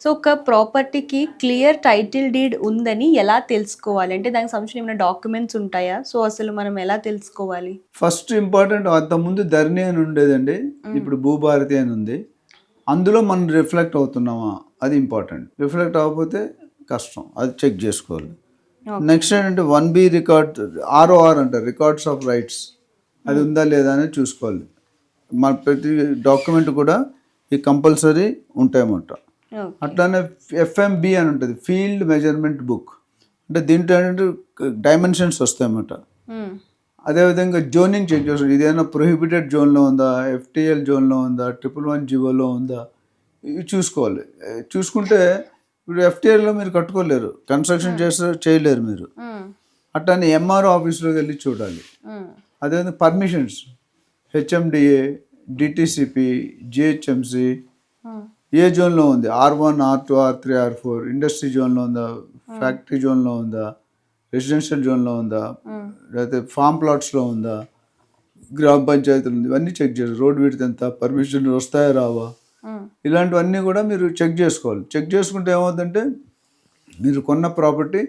So, ఒక ప్రాపర్టీకి clear title deed ఉందని ఎలా తెలుసుకోవాలి? అంటే దానికి సంబంధించిన ఏమైనా డాక్యుమెంట్స్ ఉంటాయా? సో, అసలు మనం ఎలా తెలుసుకోవాలి? ఫస్ట్ ఇంపార్టెంట్ అంతకుముందు ధరణి అని ఉండేదండి. ఇప్పుడు భూభారతి అని ఉంది. అందులో మనం రిఫ్లెక్ట్ అవుతున్నామా అది ఇంపార్టెంట్. రిఫ్లెక్ట్ అవ్వకపోతే కష్టం. అది చెక్ చేసుకోవాలి. నెక్స్ట్ ఏంటంటే 1B రికార్డ్ ROR అంటారు, రికార్డ్స్ ఆఫ్ రైట్స్. అది ఉందా లేదా అనేది చూసుకోవాలి. మన ప్రతి డాక్యుమెంట్ కూడా ఈ కంపల్సరీ ఉంటాయన్నమాట. అట్లానే FMB అని ఉంటుంది, ఫీల్డ్ మెజర్మెంట్ బుక్. అంటే దీంట్లో ఏంటంటే డైమెన్షన్స్ వస్తాయన్నమాట. అదేవిధంగా జోనింగ్ చెక్ చేస్తాడు, ఇదేదైనా ప్రొహిబిటెడ్ జోన్లో ఉందా, FTL జోన్లో ఉందా, 111 జీవోలో ఉందా, ఇవి చూసుకోవాలి. చూసుకుంటే ఇప్పుడు FTLలో మీరు కట్టుకోలేరు, కన్స్ట్రక్షన్ చేయలేరు మీరు. అట్లానే MRO ఆఫీస్లోకి వెళ్ళి చూడాలి. అదేవిధంగా పర్మిషన్స్ HMDA, DTCP, GHMC ఏ జోన్లో ఉంది, R1, R2, R3, R4, industry జోన్లో ఉందా, ఫ్యాక్టరీ జోన్లో ఉందా, రెసిడెన్షియల్ జోన్లో ఉందా, లేకపోతే ఫామ్ ప్లాట్స్లో ఉందా, గ్రామ పంచాయతీలు ఉంది, ఇవన్నీ చెక్ చేయాలి. రోడ్ విడ్త్ ఎంత, పర్మిషన్ వస్తాయా రావా, ఇలాంటివన్నీ కూడా మీరు చెక్ చేసుకోవాలి. చెక్ చేసుకుంటే ఏమవుతుందంటే మీరు కొన్న ప్రాపర్టీ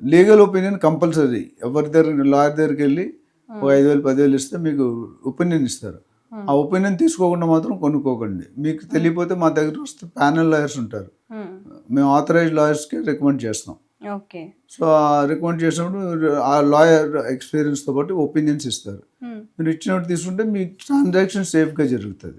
లీగల్ ఒపీనియన్ కంపల్సరీ. ఎవరి దగ్గర లాయర్ దగ్గరికి వెళ్ళి ఒక 5,000 10,000 ఇస్తే మీకు ఒపీనియన్ ఇస్తారు. ఆ ఒపీనియన్ తీసుకోకుండా మాత్రం కొనుక్కోకండి. మీకు తెలియపోతే మా దగ్గర వస్తే ప్యానల్ లాయర్స్ ఉంటారు, మేము ఆథరైజ్డ్ లాయర్స్కి రికమెండ్ చేస్తాం. సో ఆ రికమెండ్ చేసినప్పుడు ఆ లాయర్ ఎక్స్పీరియన్స్తో పాటు ఒపీనియన్స్ ఇస్తారు. మీరు ఇచ్చినప్పుడు తీసుకుంటే మీ ట్రాన్సాక్షన్ సేఫ్గా జరుగుతుంది.